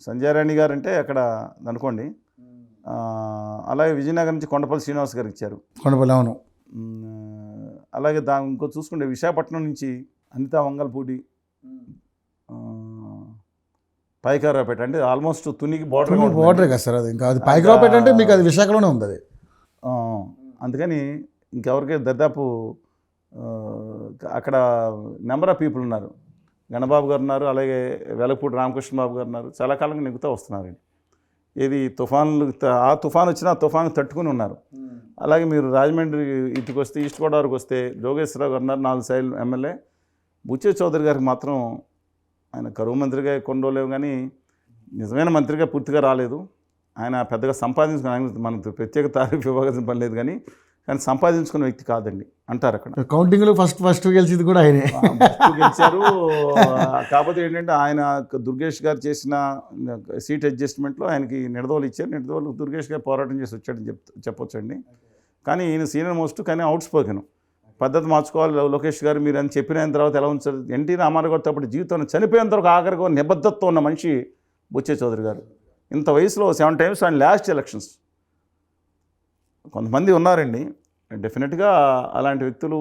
సంజయ్ రాణి గారు అంటే అక్కడ అనుకోండి. అలాగే విజయనగరం నుంచి కొండపల్లి శ్రీనివాస్ గారికి ఇచ్చారు.
కొండపల్లి, అవును.
అలాగే ఇంకో చూసుకుంటే విశాఖపట్నం నుంచి అనితా వంగల్పూడి, పైకారావుపేట, అంటే ఆల్మోస్ట్ తునికి
బోర్డర్ కదా సార్ అది. ఇంకా అది పైకారావుపేట అంటే మీకు అది విశాఖలోనే ఉంది అది.
అందుకని ఇంకెవరికి దాదాపు అక్కడ నెంబర్ ఆఫ్ పీపుల్ ఉన్నారు. గణబాబు గారు ఉన్నారు, అలాగే వెలపూడి రామకృష్ణ బాబు గారు ఉన్నారు. చాలా కాలంగా నెగ్గుతూ వస్తున్నారండి. ఏది తుఫాన్లు, ఆ తుఫాన్ వచ్చినా ఆ తుఫాను తట్టుకుని ఉన్నారు. అలాగే మీరు రాజమండ్రి ఇటుకు వస్తే, ఈస్ట్ గోదావరికి వస్తే జోగేశ్వరరావు గారు ఉన్నారు, 4 సార్లు ఎమ్మెల్యే. బుచ్చే చౌదరి గారికి మాత్రం ఆయన కరువు మంత్రిగా కొన్ని రోజులేవు, కానీ నిజమైన మంత్రిగా పూర్తిగా రాలేదు. ఆయన పెద్దగా సంపాదించుకుని, ఆయన మనకు ప్రత్యేక తారీఫ్ ఇవ్వాల్సిన పని లేదు, కానీ సంపాదించుకున్న వ్యక్తి కాదండి అంటారు అక్కడ.
కౌంటింగ్లో ఫస్ట్ గెలిచింది కూడా ఆయనే,
గెలిచారు. కాకపోతే ఏంటంటే ఆయన దుర్గేష్ గారు చేసిన సీట్ అడ్జస్ట్మెంట్లో ఆయనకి నిడదవలు ఇచ్చారు. నిడదవలు దుర్గేష్ గారు పోరాటం చేసి వచ్చాడని చెప్పొచ్చండి. కానీ ఈయన సీనియర్ మోస్ట్, కానీ అవుట్ స్పోకెన్. పద్ధతి మార్చుకోవాలి లోకేష్ గారు మీరు అని చెప్పిన తర్వాత ఎలా ఉంచారు. ఎన్టీ రామారావు గారితో అప్పుడు జీవితంలో చనిపోయేంత వరకు ఆఖరికి నిబద్ధతతో ఉన్న మనిషి బుచ్చే చౌదరి గారు. ఇంత వయసులో 7 times ఆయన లాస్ట్ ఎలక్షన్స్. కొంతమంది ఉన్నారండి డెఫినెట్గా అలాంటి వ్యక్తులు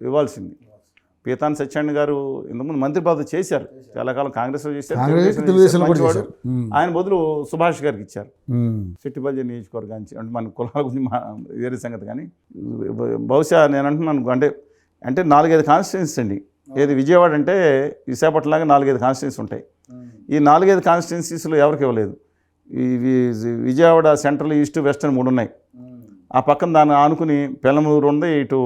ఇవ్వాల్సింది. పీతాన్ సత్యనారాయణ గారు ఇంతకుముందు మంత్రి పదవి చేశారు, చాలా కాలం కాంగ్రెస్లో చేశారు. ఆయన బదులు సుభాష్ గారికి ఇచ్చారు, సిట్టిపల్లి నియోజకవర్గానికి. అంటే మన కులాల గురించి వేరే సంగతి. కానీ బహుశా నేను అంటున్నాను అంటే 4-5 కాన్స్టిట్యున్సీస్ అండి. ఏది విజయవాడ అంటే విశాఖపట్నంలాగా 4-5 కాన్స్టిట్యున్సీస్ ఉంటాయి. ఈ 4-5 కాన్స్టిట్యున్సీస్లో ఎవరికి ఇవ్వలేదు. ఈ విజయవాడ సెంట్రల్, ఈస్ట్, వెస్ట్ అని 3 ఉన్నాయి. ఆ పక్కన దాన్ని ఆనుకుని పెళ్ళమూరు ఉంది, ఇటు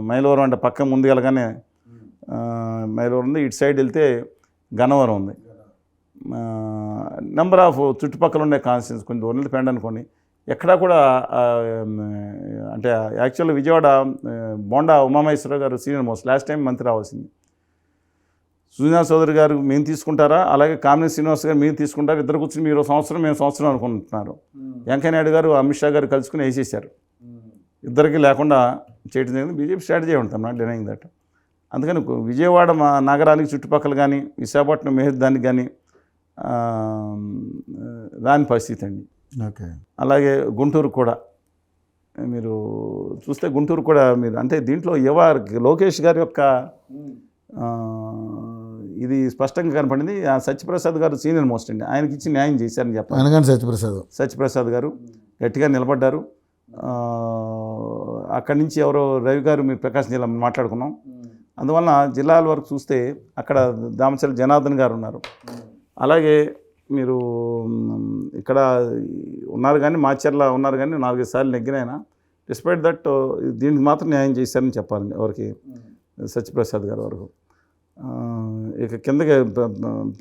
మైలవరం అంటే పక్క ముందు వెళ్ళగానే మైలవరం ఉంది, ఇటు సైడ్ వెళ్తే గన్నవరం ఉంది. నెంబర్ ఆఫ్ చుట్టుపక్కల ఉండే కాన్స్టిట్యూన్స్ కొంచెం దూరం పెండ్ అనుకోండి. ఎక్కడా కూడా అంటే యాక్చువల్గా విజయవాడ బోండా ఉమామహేశ్వరరావు గారు సీనియర్ మోస్ట్, లాస్ట్ టైం మంత్రి రావాల్సింది. సుజనా చౌదరి గారు మేము తీసుకుంటారా, అలాగే కామినేని శ్రీనివాస్ గారు మీరు తీసుకుంటారు, ఇద్దరు కూర్చొని మీరు సంవత్సరం మేము సంవత్సరం అనుకుంటున్నారు. వెంకయ్య నాయుడు గారు అమిత్ షా గారు కలుసుకుని వేసేసారు. ఇద్దరికి లేకుండా చేయడం జరిగింది. బీజేపీ స్ట్రాటజీ ఉంటుంది, నాట్ డినైయింగ్ దట్. అందుకని విజయవాడ మా నగరానికి చుట్టుపక్కల కానీ, విశాఖపట్నం దానికి కానీ రాని పరిస్థితి అండి.
ఓకే.
అలాగే గుంటూరు కూడా మీరు చూస్తే, గుంటూరు కూడా మీరు అంటే దీంట్లో లోకేష్ గారి యొక్క ఇది స్పష్టంగా కనపడింది. సత్యప్రసాద్ గారు సీనియర్ మోస్ట్ అండి, ఆయనకి ఇచ్చి న్యాయం చేశారని చెప్పాలి. సత్యప్రసాద్ గారు గట్టిగా నిలబడ్డారు. అక్కడి నుంచి ఎవరో రవి గారు మీరు ప్రకాశం జిల్లా మాట్లాడుకున్నాం. అందువలన జిల్లాల వరకు చూస్తే అక్కడ దామచర్ల జనార్దన్ గారు ఉన్నారు. అలాగే మీరు ఇక్కడ ఉన్నారు కానీ మాచర్ల ఉన్నారు కానీ 4-5 సార్లు నెగ్గినైనా డిస్పైట్ దట్ దీనికి మాత్రం న్యాయం చేశారని చెప్పాలి ఎవరికి, సత్యప్రసాద్ గారి వరకు. ఇక కిందకి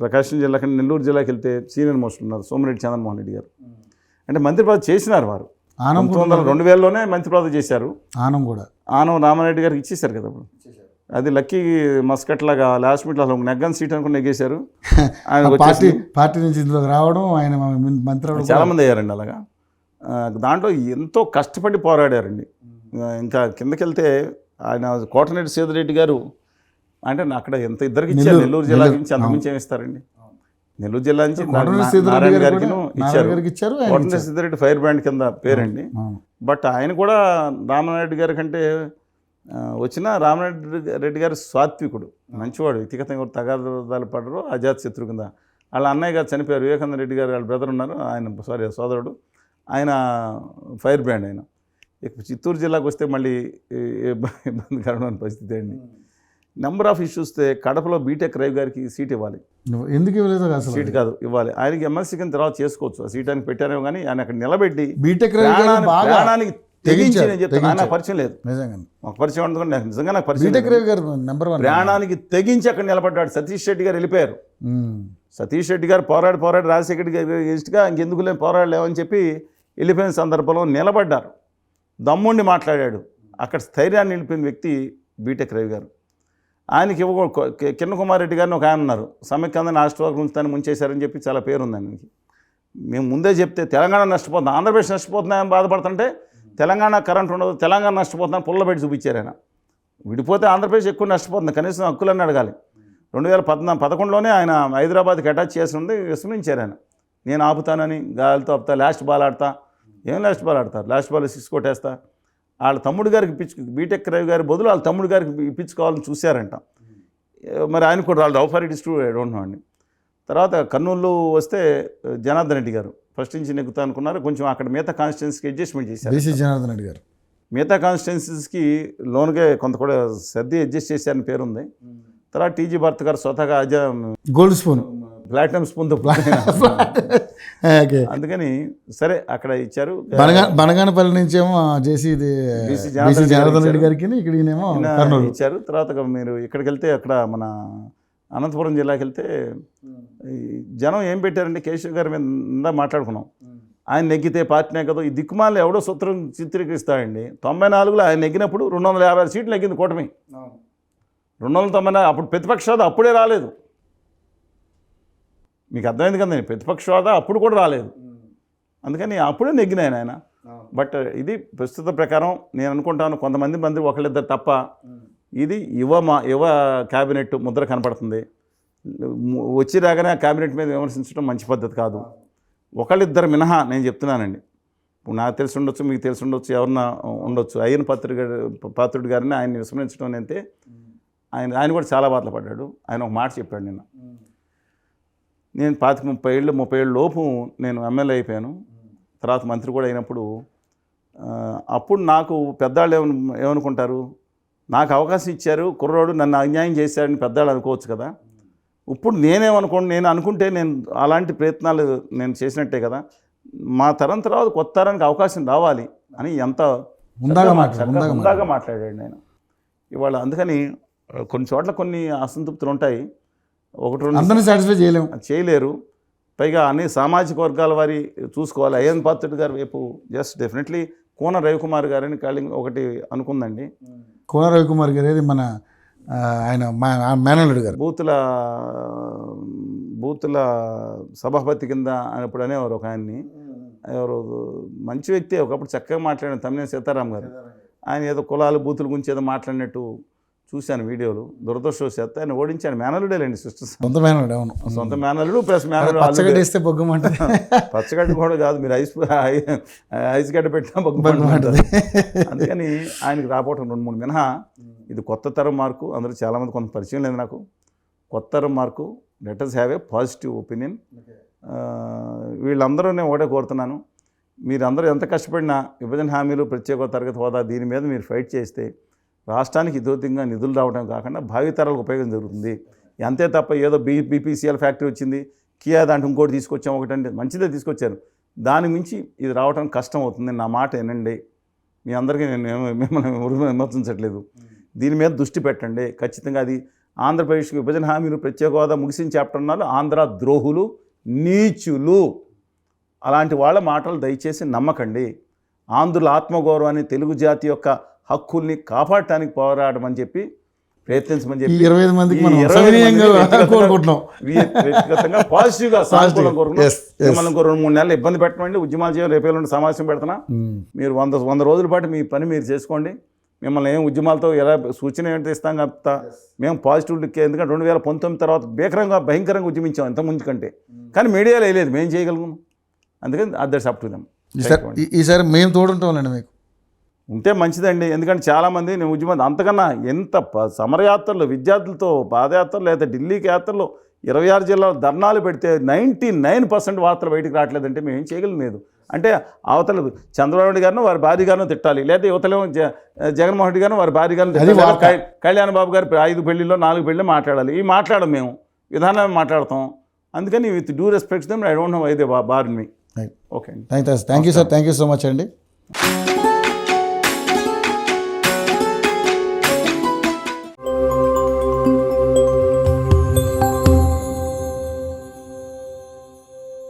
ప్రకాశం జిల్లా కంటే నెల్లూరు జిల్లాకి వెళ్తే సీనియర్ మోస్ట్ ఉన్నారు సోమిరెడ్డి చంద్రమోహన్ రెడ్డి గారు. అంటే మంత్రి పదవి చేసినారు వారు. 2000లోనే మంత్రి పదవి చేశారు. ఆనం రామారెడ్డి గారికి ఇచ్చేశారు కదా అప్పుడు. అది లక్కీ మస్కట్ లాగా లాస్ట్ మినిట్లో అసలు నెగ్గన్ సీట్ అనుకుని నెగ్గేశారు. ఆయన
పార్టీ నుంచి ఇందులోకి రావడం, ఆయన మంత్రి
చాలామంది అయ్యారండి అలాగా. దాంట్లో ఎంతో కష్టపడి పోరాడారండి. ఇంకా కిందకెళ్తే ఆయన కోటరెడ్డి సీతారెడ్డి గారు అంటే అక్కడ ఎంత ఇద్దరికి ఇచ్చారు, నెల్లూరు జిల్లా నుంచి అంతమించి ఏమి ఇస్తారండి. నెల్లూరు జిల్లా నుంచి నారాయణ గారికి ఇచ్చారు. కోటరెడ్డి సీతారెడ్డి ఫైర్ బ్రాండ్ కింద పేరండి. బట్ ఆయన కూడా రామనాయుడు గారి కంటే వచ్చిన రామరెడ్డి గారు సాత్వికుడు, మంచివాడు, వ్యక్తిగతంగా కూడా తగాదాలు పడరు, అజాత శత్రు కింద. వాళ్ళ అన్నయ్య గారు చనిపోయారు, వివేకానంద రెడ్డి గారు వాళ్ళ బ్రదర్ ఉన్నారు, ఆయన సోదరుడు, ఆయన ఫైర్ బ్రాండ్. ఆయన ఇక చిత్తూరు జిల్లాకు వస్తే మళ్ళీ ఇబ్బందికరమైన పరిస్థితి అండి. Number of issues. కడపలో బీటెక్ రవి గారికి సీట్ ఇవ్వాలి.
ఎందుకు ఇవ్వలేదు? అసలు
సీట్ కాదు, ఇవ్వాలి. ఆయనకి ఎమ్మెల్సీ కింద తర్వాత చేసుకోవచ్చు, ఆ సీట్ ఆయన పెట్టారేమో, కానీ ఆయన అక్కడ నిలబెట్టి
బీటెక్
ప్రాణానికి తెగించి నేను చెప్తాను. ఆయన పరిచయం లేదు, ఒక పరిచయం ఉంటుంది, నిజంగా నాకు పరిచయం. ప్రాణానికి తెగించి అక్కడ నిలబడ్డాడు. సతీష్ రెడ్డి గారు వెళ్ళిపోయారు. సతీష్ రెడ్డి గారు పోరాడి రాజశేఖర రెడ్డి గారు ఇష్టగా ఇంకెందుకు లేని పోరాడలేవని చెప్పి వెళ్ళిపోయిన సందర్భంలో నిలబడ్డారు. దమ్ముండి మాట్లాడాడు. అక్కడ స్థైర్యాన్ని నిలిపిన వ్యక్తి బీటెక్ రవి గారు. ఆయనకి కిరణ్ కుమార్ రెడ్డి గారిని ఒక ఆయన ఉన్నారు, సమైక్యాంధ్ర రాష్ట్ర వర్గం ఉంచుతాన్ని ముంచేశారని చెప్పి చాలా పేరు ఉంది ఆయనకి. మేము ముందే చెప్తే తెలంగాణ నష్టపోతుంది, ఆంధ్రప్రదేశ్ నష్టపోతున్నాయని బాధపడుతుంటే తెలంగాణ కరెంట్ ఉండదు, తెలంగాణ నష్టపోతుందని పుల్ల పెట్టి చూపించారు ఆయన. విడిపోతే ఆంధ్రప్రదేశ్ ఎక్కువ నష్టపోతుంది, కనీసం హక్కులన్నీ అడగాలి. 2011లోనే ఆయన హైదరాబాద్కి అటాచ్ చేసి ఉంది, విస్మరించారు ఆయన. నేను ఆపుతానని, గాలితో ఆపుతా, లాస్ట్ బాల్ ఆడతా. ఏం లాస్ట్ బాల్ ఆడతారు? Last ball 6 కొట్టేస్తా. వాళ్ళ తమ్ముడు గారికి బీటెక్ రవి గారి బదులు వాళ్ళ తమ్ముడు గారికి ఇప్పించుకోవాలని చూశారంట. మరి ఆయన కూడా వాళ్ళు how far it is true I don't know అండి. తర్వాత కర్నూలు వస్తే జనార్దన్ రెడ్డి గారు ఫస్ట్ నుంచి నెగ్గుతా అనుకున్నారు, కొంచెం అక్కడ మిగతా కాన్స్టిట్యున్సీకి అడ్జస్ట్మెంట్ చేశారు.
జనార్దన్ రెడ్డి గారు
మిగతా కాన్స్టిట్యున్సీస్కి లోన్గా కొంత కూడా సర్ది అడ్జస్ట్ చేశారని పేరు ఉంది. తర్వాత టీజీ భరత్ గారు స్వతహాగా
గోల్డ్ స్పూన్,
ప్లాటినం స్పూన్తో అందుకని సరే అక్కడ ఇచ్చారు.
బనగానపల్లి నుంచేమో జేసీ జనార్దన్ రెడ్డి గారికి
ఇచ్చారు. తర్వాత మీరు ఇక్కడికి వెళ్తే అక్కడ మన అనంతపురం జిల్లాకి వెళ్తే జనం ఏం పెట్టారంటే కేశవ్ గారి మీద మాట్లాడుకున్నాం. ఆయన నెగ్గితే పార్టీ నెగ్గదు, ఈ దిక్కుమాలను ఎవడో సూత్రం చిత్రీకరిస్తాడండి. 94లో ఆయన నెగ్గినప్పుడు 256 సీట్లు నెగ్గింది కూటమి. 294 అప్పుడు ప్రతిపక్ష హోదా అప్పుడే రాలేదు. మీకు అర్థమైంది కదండి, ప్రతిపక్ష హోదా అప్పుడు కూడా రాలేదు. అందుకని అప్పుడే నెగ్గినాయన ఆయన. బట్ ఇది ప్రస్తుత ప్రకారం నేను అనుకుంటాను, కొంతమంది ఒకళ్ళిద్దరు తప్ప ఇది యువ క్యాబినెట్ ముద్ర కనపడుతుంది. వచ్చి రాగానే ఆ క్యాబినెట్ మీద విమర్శించడం మంచి పద్ధతి కాదు. ఒకళ్ళిద్దరు మినహా నేను చెప్తున్నానండి. ఇప్పుడు నాకు తెలిసి ఉండొచ్చు, మీకు తెలిసి ఉండొచ్చు, ఎవరన్నా ఉండొచ్చు. అయ్యన పాత్రుడు గారిని ఆయన విస్మరించడం అంటే ఆయన కూడా చాలా బాధలు పడ్డాడు. ఆయన ఒక మాట చెప్పాడు నిన్న. నేను 25-30 ఏళ్ళ లోపు నేను ఎమ్మెల్యే అయిపోయాను, తర్వాత మంత్రి కూడా అయినప్పుడు అప్పుడు నాకు పెద్దవాళ్ళు ఏమనుకుంటారు, నాకు అవకాశం ఇచ్చారు, కుర్రోడు నన్ను అన్యాయం చేశాడని పెద్దవాళ్ళు అనుకోవచ్చు కదా. ఇప్పుడు నేను అనుకుంటే నేను అలాంటి ప్రయత్నాలు నేను చేసినట్టే కదా. మా తరం తర్వాత కొత్త తరానికి అవకాశం రావాలి అని ఎంత ఉందాగా మాట్లాడాడు నేను ఇవాళ. అందుకని కొన్ని చోట్ల కొన్ని అసంతృప్తులు ఉంటాయి, 1-2
సాటిస్ఫై
చేయలేరు. పైగా అన్ని సామాజిక వర్గాల వారి చూసుకోవాలి. అయ్యన్ పాత్రుడు గారు వైపు జస్ట్ డెఫినెట్లీ కోన రవికుమార్ గారని కాలింగ్ ఒకటి అనుకుందండి.
కోన రవికుమార్ గారు ఏది మన ఆయన మేనల్లుడు గారు
బూతుల సభాపతి కింద అప్పుడు అనేవారు ఒక ఆయన్ని. ఎవరు మంచి వ్యక్తి, ఒకప్పుడు చక్కగా మాట్లాడిన తమ్మినేని సీతారాం గారు. ఆయన ఏదో కులాలు బూతుల గురించి ఏదో మాట్లాడినట్టు చూశాను వీడియోలు. దురదృష్టవశాత్తు ఆయన ఓడించాను. మేనలుడేలేండి, సిస్టర్ సొంత మేనలుడు ప్లస్ మేనలుడు. పచ్చగడ్డ కూడా కాదు, మీరు ఐస్ గడ్డ పెట్టినా బొగ్గుమంటుంది. అందుకని ఆయనకి రాపోవటం 2-3 మినహా ఇది కొత్త తరం మార్కు. అందరూ చాలామంది కొంత పరిచయం లేదు నాకు. కొత్త తరం mark. Let us have a positive opinion. వీళ్ళందరూ నేను ఒకటే కోరుతున్నాను, మీరందరూ ఎంత కష్టపడినా విభజన హామీలు, ప్రత్యేక తరగతి హోదా దీని మీద మీరు ఫైట్ చేస్తే రాష్ట్రానికి ఇదోతిగా నిధులు రావడం కాకుండా భావితరాలకు ఉపయోగం జరుగుతుంది. అంతే తప్ప ఏదో బీపీసీఎల్ ఫ్యాక్టరీ వచ్చింది, కియా దాంట్లో ఇంకోటి తీసుకొచ్చాం, ఒకటంటే మంచిదే తీసుకొచ్చారు, దాని మించి ఇది రావడం కష్టం అవుతుంది. నా మాట వినండి. మీ అందరికీ నేను మిమ్మల్ని విమర్శించట్లేదు. దీని మీద దృష్టి పెట్టండి ఖచ్చితంగా. అది ఆంధ్రప్రదేశ్కి విభజన హామీలు, ప్రత్యేక హోదా ముగిసిన చాప్టర్ ఉన్నారు. ఆంధ్ర ద్రోహులు, నీచులు, అలాంటి వాళ్ళ మాటలు దయచేసి నమ్మకండి. ఆంధ్రుల ఆత్మగౌరవాన్ని, తెలుగు జాతి యొక్క హక్కుల్ని కాపాడటానికి పోరాడమని చెప్పి ప్రయత్నించమని
ఈ
చెప్పి
25 మందికి మనం
ఈ 25
సవినయంగా
మందిని వ్యక్తిగతంగా-
కోరుకుంటున్నాం.
వ్యక్తిగతంగా పాజిటివ్గా సానుకూలంగా కోరుకున్నాం.
Yes, yes.
మిమ్మల్ని ఇంకో 2-3 నెలలు ఇబ్బంది పెట్టమండి, ఉద్యమాలు చేయాలి, రేపు ఎల్లుండి సమావేశం పెడుతున్నా, మీరు 100 రోజుల పాటు మీ పని మీరు చేసుకోండి, మిమ్మల్ని ఏం ఉద్యమాలతో ఎలా సూచన ఏంటి ఇస్తాం చెప్తా, మేము పాజిటివ్ ఎందుకంటే 2019 తర్వాత భయంకరంగా ఉద్యమించాం ఇంతకుముందు కంటే, కానీ మీడియాలో వేయలేదు, మేము చేయగలుగుతాం. అందుకని దట్స్ అప్ టు దెమ్.
ఈసారి మేము తోడుంటామండి మీకు.
ఉంటే మంచిదండి, ఎందుకంటే చాలామంది నేను ఉద్యమం అంతకన్నా ఎంత సమరయాత్రలు, విద్యార్థులతో పాదయాత్రలు, లేదా ఢిల్లీకి యాత్రలు, 26 జిల్లాలు ధర్నాలు పెడితే 99% వార్తలు బయటకు రావట్లేదంటే మేము ఏం చేయగలేదు. అంటే అవతల చంద్రబాబు నాయుడు గారిని వారి భార్య గారిని తిట్టాలి, లేదా యువతలేమో జగన్మోహన్ రెడ్డి గారిని వారి భార్య గారిని తిట్టాలి, కళ్యాణ్ బాబు గారు 5 పెళ్లిలో 4 పెళ్ళి మాట్లాడాలి. ఈ మాట్లాడడం మేము విధానం మాట్లాడతాం. అందుకని with due respects them, I don't know why they bar me. Okay అండి,
thank you sir, thank you so much అండి.